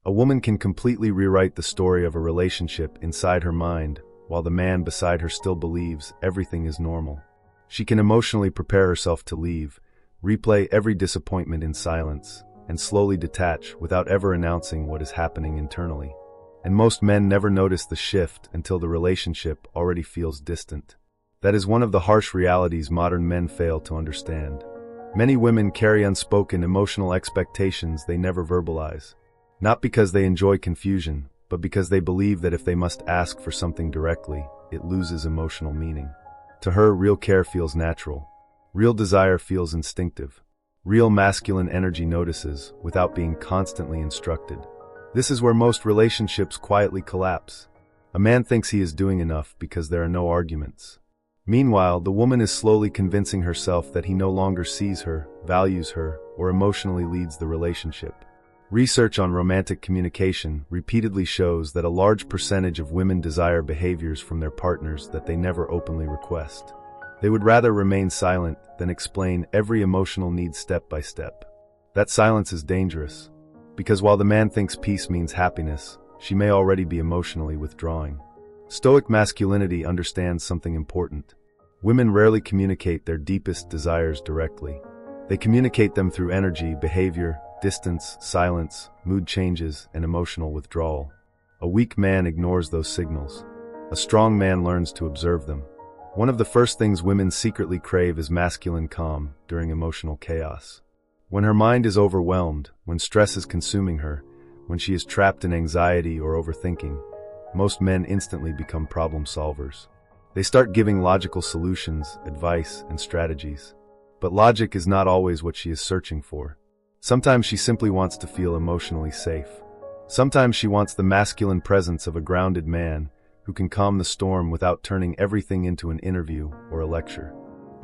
A woman can completely rewrite the story of a relationship inside her mind, while the man beside her still believes everything is normal. She can emotionally prepare herself to leave, replay every disappointment in silence, and slowly detach without ever announcing what is happening internally. And most men never notice the shift until the relationship already feels distant. That is one of the harsh realities modern men fail to understand. Many women carry unspoken emotional expectations they never verbalize. Not because they enjoy confusion, but because they believe that if they must ask for something directly, it loses emotional meaning. To her, real care feels natural. Real desire feels instinctive. Real masculine energy notices without being constantly instructed. This is where most relationships quietly collapse. A man thinks he is doing enough because there are no arguments. Meanwhile, the woman is slowly convincing herself that he no longer sees her, values her, or emotionally leads the relationship. Research on romantic communication repeatedly shows that a large percentage of women desire behaviors from their partners that they never openly request. They would rather remain silent than explain every emotional need step by step. That silence is dangerous, because while the man thinks peace means happiness, she may already be emotionally withdrawing. Stoic masculinity understands something important. Women rarely communicate their deepest desires directly. They communicate them through energy, behavior, distance, silence, mood changes, and emotional withdrawal. A weak man ignores those signals. A strong man learns to observe them. One of the first things women secretly crave is masculine calm during emotional chaos. When her mind is overwhelmed, when stress is consuming her, when she is trapped in anxiety or overthinking, most men instantly become problem solvers. They start giving logical solutions, advice, and strategies. But logic is not always what she is searching for. Sometimes she simply wants to feel emotionally safe. Sometimes she wants the masculine presence of a grounded man who can calm the storm without turning everything into an interview or a lecture.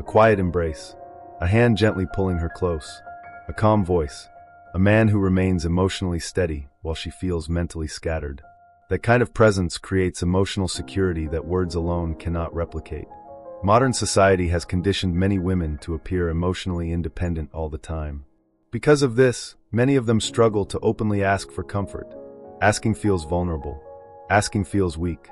A quiet embrace, a hand gently pulling her close, a calm voice, a man who remains emotionally steady while she feels mentally scattered. That kind of presence creates emotional security that words alone cannot replicate. Modern society has conditioned many women to appear emotionally independent all the time. Because of this, many of them struggle to openly ask for comfort. Asking feels vulnerable. Asking feels weak.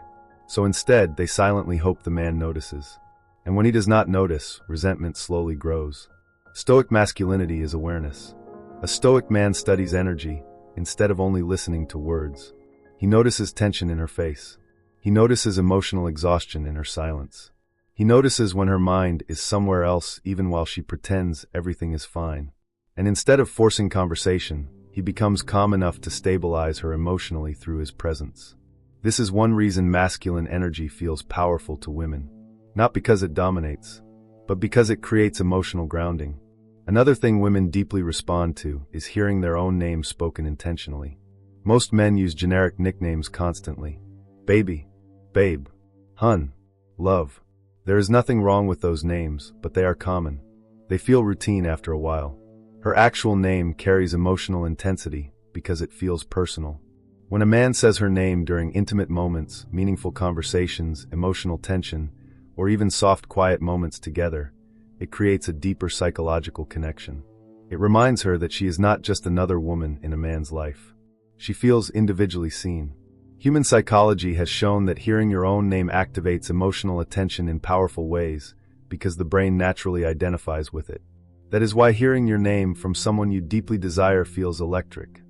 So instead, they silently hope the man notices. And when he does not notice, resentment slowly grows. Stoic masculinity is awareness. A stoic man studies energy, instead of only listening to words. He notices tension in her face. He notices emotional exhaustion in her silence. He notices when her mind is somewhere else even while she pretends everything is fine. And instead of forcing conversation, he becomes calm enough to stabilize her emotionally through his presence. This is one reason masculine energy feels powerful to women. Not because it dominates, but because it creates emotional grounding. Another thing women deeply respond to is hearing their own name spoken intentionally. Most men use generic nicknames constantly. Baby, babe, hun, love. There is nothing wrong with those names, but they are common. They feel routine after a while. Her actual name carries emotional intensity because it feels personal. When a man says her name during intimate moments, meaningful conversations, emotional tension, or even soft, quiet moments together, it creates a deeper psychological connection. It reminds her that she is not just another woman in a man's life. She feels individually seen. Human psychology has shown that hearing your own name activates emotional attention in powerful ways because the brain naturally identifies with it. That is why hearing your name from someone you deeply desire feels electric.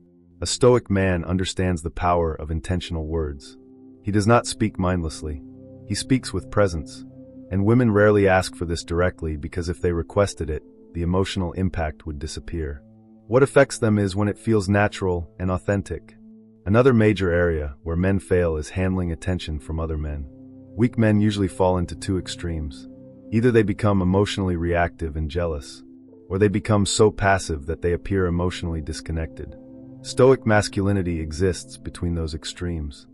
A stoic man understands the power of intentional words. He does not speak mindlessly. He speaks with presence. And women rarely ask for this directly because if they requested it, the emotional impact would disappear. What affects them is when it feels natural and authentic. Another major area where men fail is handling attention from other men. Weak men usually fall into two extremes. Either they become emotionally reactive and jealous, or they become so passive that they appear emotionally disconnected. Stoic masculinity exists between those extremes.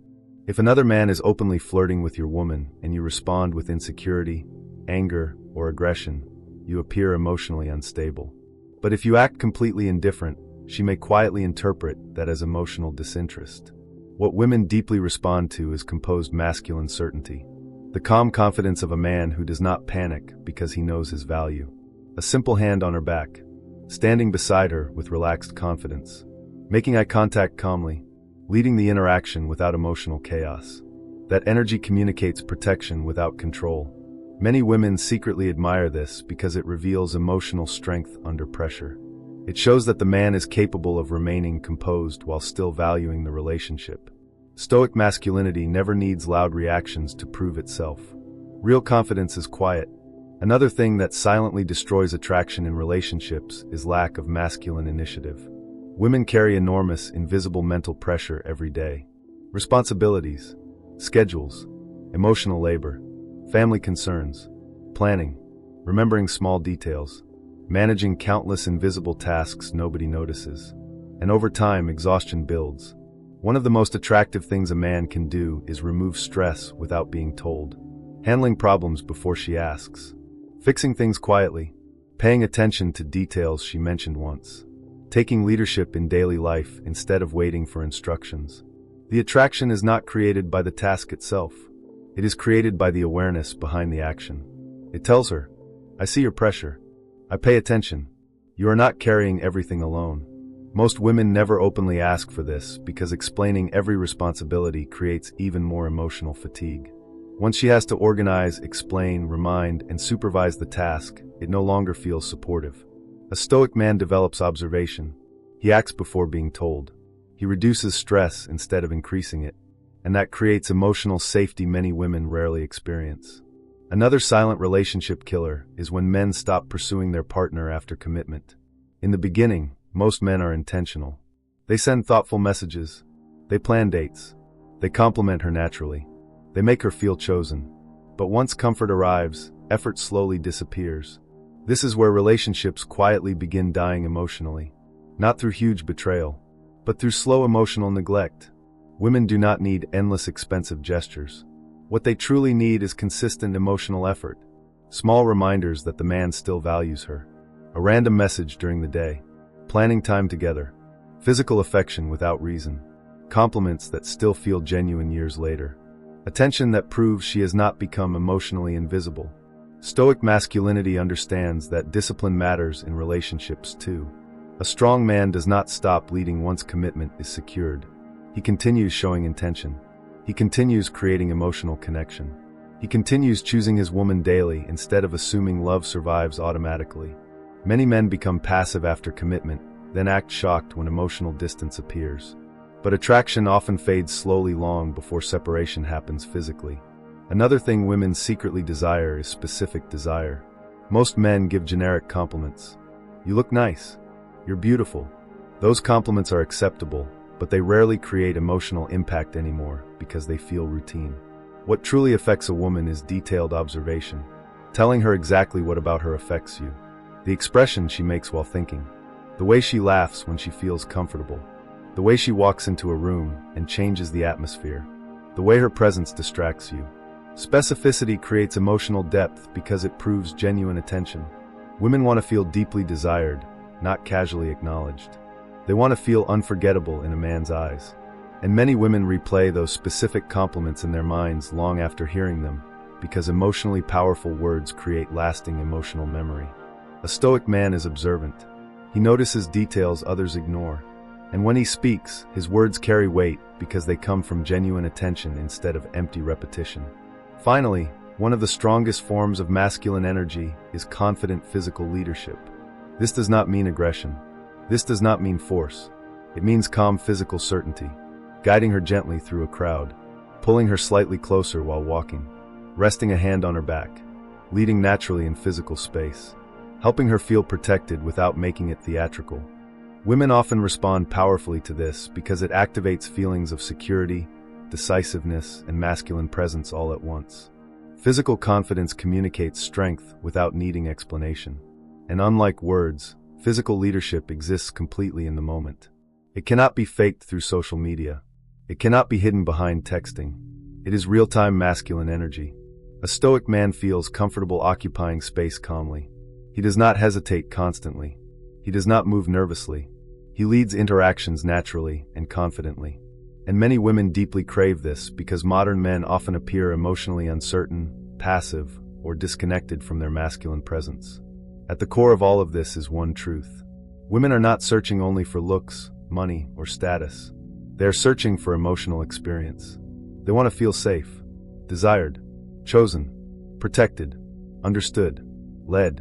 If another man is openly flirting with your woman and you respond with insecurity, anger, or aggression, you appear emotionally unstable. But if you act completely indifferent, she may quietly interpret that as emotional disinterest. What women deeply respond to is composed masculine certainty. The calm confidence of a man who does not panic because he knows his value. A simple hand on her back. Standing beside her with relaxed confidence. Making eye contact calmly. leading the interaction without emotional chaos. That energy communicates protection without control. Many women secretly admire this because it reveals emotional strength under pressure. It shows that the man is capable of remaining composed while still valuing the relationship. Stoic masculinity never needs loud reactions to prove itself. Real confidence is quiet. Another thing that silently destroys attraction in relationships is lack of masculine initiative. Women carry enormous, invisible mental pressure every day. Responsibilities, schedules, emotional labor, family concerns, planning, remembering small details, managing countless invisible tasks nobody notices. And over time, exhaustion builds. One of the most attractive things a man can do is remove stress without being told. Handling problems before she asks. Fixing things quietly. Paying attention to details she mentioned once. Taking leadership in daily life instead of waiting for instructions. The attraction is not created by the task itself. It is created by the awareness behind the action. It tells her, I see your pressure. I pay attention. You are not carrying everything alone. Most women never openly ask for this because explaining every responsibility creates even more emotional fatigue. Once she has to organize, explain, remind, and supervise the task, it no longer feels supportive. A Stoic man develops observation. He acts before being told. He reduces stress instead of increasing it. And that creates emotional safety many women rarely experience. Another silent relationship killer is when men stop pursuing their partner after commitment. In the beginning, most men are intentional. They send thoughtful messages. They plan dates. They compliment her naturally. They make her feel chosen. But once comfort arrives, effort slowly disappears. This is where relationships quietly begin dying emotionally. Not through huge betrayal, but through slow emotional neglect. Women do not need endless expensive gestures. What they truly need is consistent emotional effort. Small reminders that the man still values her. A random message during the day. Planning time together. Physical affection without reason. Compliments that still feel genuine years later. Attention that proves she has not become emotionally invisible. Stoic masculinity understands that discipline matters in relationships too. A strong man does not stop leading once commitment is secured. He continues showing intention. He continues creating emotional connection. He continues choosing his woman daily instead of assuming love survives automatically. Many men become passive after commitment, then act shocked when emotional distance appears. But attraction often fades slowly long before separation happens physically. Another thing women secretly desire is specific desire. Most men give generic compliments. You look nice. You're beautiful. Those compliments are acceptable, but they rarely create emotional impact anymore because they feel routine. What truly affects a woman is detailed observation, telling her exactly what about her affects you. The expression she makes while thinking. The way she laughs when she feels comfortable. The way she walks into a room and changes the atmosphere. The way her presence distracts you. Specificity creates emotional depth because it proves genuine attention. Women want to feel deeply desired, not casually acknowledged. They want to feel unforgettable in a man's eyes. And many women replay those specific compliments in their minds long after hearing them, because emotionally powerful words create lasting emotional memory. A Stoic man is observant. He notices details others ignore. And when he speaks, his words carry weight because they come from genuine attention instead of empty repetition. Finally, one of the strongest forms of masculine energy is confident physical leadership. This does not mean aggression. This does not mean force. It means calm physical certainty, guiding her gently through a crowd, pulling her slightly closer while walking, resting a hand on her back, leading naturally in physical space, helping her feel protected without making it theatrical. Women often respond powerfully to this because it activates feelings of security, decisiveness, and masculine presence all at once. Physical confidence communicates strength without needing explanation. And unlike words, physical leadership exists completely in the moment. It cannot be faked through social media. It cannot be hidden behind texting. It is real-time masculine energy. A Stoic man feels comfortable occupying space calmly. He does not hesitate constantly. He does not move nervously. He leads interactions naturally and confidently. And many women deeply crave this because modern men often appear emotionally uncertain, passive, or disconnected from their masculine presence. At the core of all of this is one truth. Women are not searching only for looks, money, or status. They are searching for emotional experience. They want to feel safe, desired, chosen, protected, understood, led,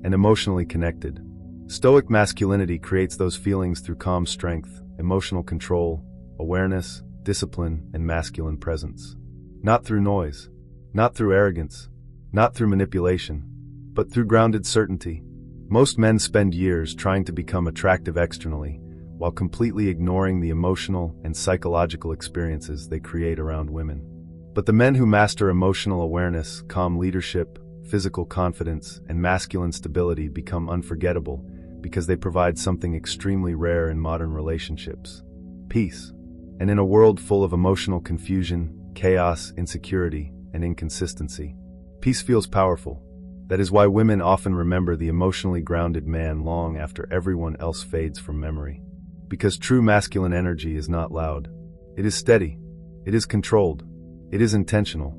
and emotionally connected. Stoic masculinity creates those feelings through calm strength, emotional control, awareness, discipline, and masculine presence. Not through noise, not through arrogance, not through manipulation, but through grounded certainty. Most men spend years trying to become attractive externally, while completely ignoring the emotional and psychological experiences they create around women. But the men who master emotional awareness, calm leadership, physical confidence, and masculine stability become unforgettable because they provide something extremely rare in modern relationships: peace. And in a world full of emotional confusion, chaos, insecurity, and inconsistency, peace feels powerful. That is why women often remember the emotionally grounded man long after everyone else fades from memory. Because true masculine energy is not loud. It is steady. It is controlled. It is intentional.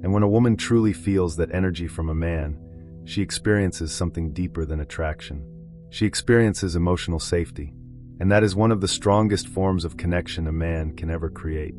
And when a woman truly feels that energy from a man, she experiences something deeper than attraction. She experiences emotional safety. And that is one of the strongest forms of connection a man can ever create.